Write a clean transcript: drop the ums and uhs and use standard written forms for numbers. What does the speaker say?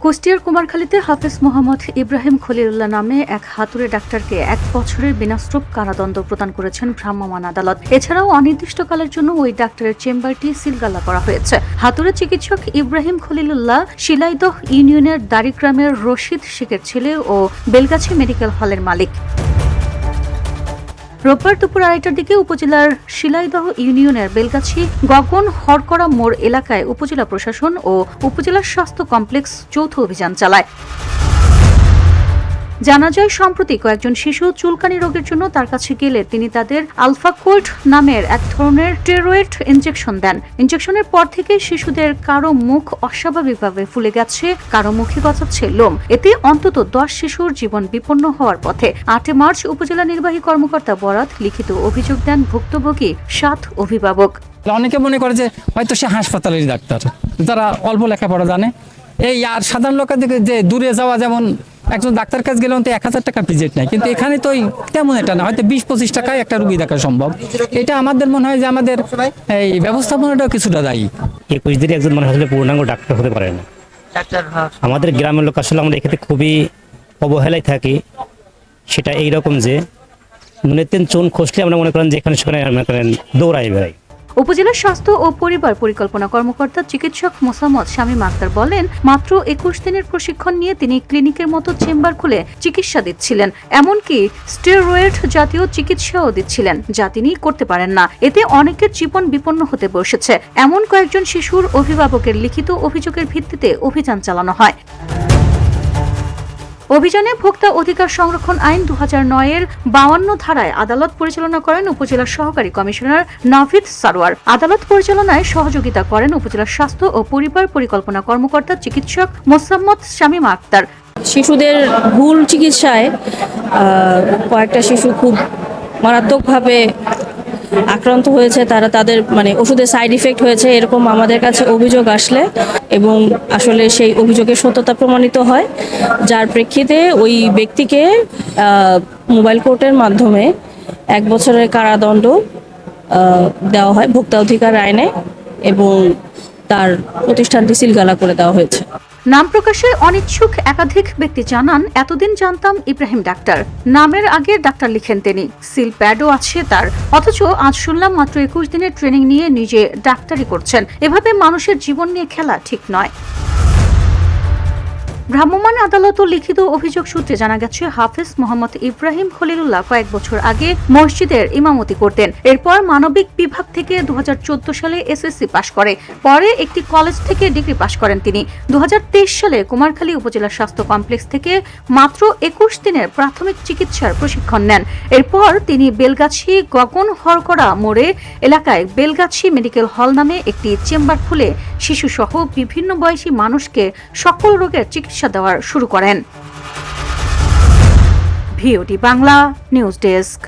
কুষ্টিয়ার কুমারখালীতে হাফেজ মোহাম্মদ ইব্রাহিম খলিলুল্লাহ নামে এক হাতুড়ে ডাক্তারকে 1 বছরের বিনাশ্রম কারাদণ্ড প্রদান করেছেন ভ্রাম্যমাণ আদালত। এছাড়াও অনির্দিষ্টকালের জন্য ওই ডাক্তারের চেম্বারটি সিলগালা করা হয়েছে। হাতুড়ে চিকিৎসক ইব্রাহিম খলিলুল্লাহ শিলাইদহ ইউনিয়নের দাড়িগ্রামের রশিদ শেখের ছেলে ও বেলগাছি মেডিকেল হলের মালিক। রোববার দুপুর 2টার দিকে উপজেলার শিলাইদহ ইউনিয়নের বেলগাছি গগন হরকড়া মোড় এলাকায় উপজেলা প্রশাসন ও উপজেলা স্বাস্থ্য কমপ্লেক্স যৌথ অভিযান চালায়। জানা যায়, সম্প্রতি কয়েকজন শিশু চুলকানি রোগের জন্য তার কাছে গেলে তিনি তাদের আলফাকোল্ড নামের এক ধরনের স্টেরয়েড ইনজেকশন দেন। ইনজেকশনের পর থেকে শিশুদের কারো মুখ অস্বাভাবিকভাবে ফুলে গেছে, কারো মুখে গজাচ্ছে লোম। এতে অন্তত 10 শিশুর জীবন বিপন্ন হওয়ার পথে। 8 মার্চ উপজেলা নির্বাহী কর্মকর্তা বরাত লিখিত অভিযোগ দেন ভুক্তভোগী 7 অভিভাবক। অনেকে মনে করে যে হয়তো সে হাসপাতালের ডাক্তার, তারা অল্প লেখাপড়া জানে। এই আর সাধারণ লোকের দিকে যে দূরে যাওয়া, যেমন একজন ডাক্তার কাছে গেলে 1000 টাকা ভিজিট নেয়, কিন্তু এখানে তো তেমন এটা না, হয়তো 20-25 টাকায় একটা রুগী দেখা সম্ভব। এটা আমাদের মনে হয় যে আমাদের এই ব্যবস্থাপনাটাও কিছুটা দায়ী। 21 দিনে একজন মানুষ আসলে পূর্ণাঙ্গ ডাক্তার হতে পারে না। আমাদের গ্রামের লোক আসলে আমরা এক্ষেত্রে খুবই অবহেলায় থাকি। সেটা এইরকম যে মনে চুন খসলে আমরা মনে করেন যে এখানে সেখানে দৌড়াই বেড়াই। উপজেলা স্বাস্থ্য ও পরিবার পরিকল্পনা কর্মকর্তা চিকিৎসক মোসাম্মদ শামীম আক্তার বলেন, মাত্র 21 দিনের প্রশিক্ষণ নিয়ে তিনি ক্লিনিকের মতো চেম্বার খুলে চিকিৎসা দিচ্ছিলেন, এমনকি স্টেরয়েড জাতীয় চিকিৎসাও দিচ্ছিলেন, যা তিনি করতে পারেন না। এতে অনেকের জীবন বিপন্ন হতে বসেছে। এমন কয়েকজন শিশুর অভিভাবকের লিখিত অভিযোগের ভিত্তিতে অভিযান চালানো হয়। অভিযানে ভোক্তা অধিকার সংরক্ষণ আইন 2009-এর 52 ধারায় আদালত পরিচালনা করেন উপজেলা সহকারী কমিশনার নাভিদ সারোয়ার। আদালত পরিচালনায় সহযোগিতা করেন উপজেলা স্বাস্থ্য ও পরিবার পরিকল্পনা কর্মকর্তা চিকিৎসক মোসাম্মদ শামীম আক্তার। শিশুদের ভুল চিকিৎসায় কয়েকটা শিশু খুব মারাত্মকভাবে আক্রান্ত হয়েছে, তাদের ওষুধের সাইড ইফেক্ট হয়েছে, এরকম আমাদের কাছে অভিযোগ আসলে এবং আসলে সেই অভিযোগের সত্যতা প্রমাণিত হয়, যার প্রেক্ষিতে ওই ব্যক্তিকে মোবাইল কোর্টের মাধ্যমে 1 বছরের কারাদণ্ড দেওয়া হয় ভোক্তা অধিকার আইনে, এবং তার প্রতিষ্ঠানটি সিলগালা করে দেওয়া হয়েছে। নাম প্রকাশে অনিচ্ছুক একাধিক ব্যক্তি জানান, এতদিন জানতাম ইব্রাহিম ডাক্তার, নামের আগে ডাক্তার লিখেন তিনি, সিল প্যাডও আছে তার, অথচ আজ শুনলাম মাত্র 21 দিনের ট্রেনিং নিয়ে নিজে ডাক্তারি করছেন। এভাবে মানুষের জীবন নিয়ে খেলা ঠিক নয়। ভ্রাম্যমাণ আদালত ও লিখিত অভিযোগ সূত্রে জানা গেছে, হাফেজ মোহাম্মদ ইব্রাহিম খলিলুল্লাহ কয়েক বছর আগে মসজিদের ইমামতি করতেন। এরপর মানবিক বিভাগ থেকে 2014 সালে এসএসসি পাশ করে, পরে একটি কলেজ থেকে ডিগ্রি পাশ করেন তিনি। 2023 সালে কুমারখালী উপজেলা স্বাস্থ্য কমপ্লেক্স থেকে মাত্র 21 দিনের প্রাথমিক চিকিৎসার প্রশিক্ষণ নেন। এরপর তিনি বেলগাছি গগন হরকড়া মোড়ে এলাকায় বেলগাছি মেডিকেল হল নামে একটি চেম্বার খুলে শিশুসহ বিভিন্ন বয়সী মানুষকে সকল রোগের চিকিৎসা দেওয়ার শুরু করেন। ভিওটি বাংলা নিউজ ডেস্ক।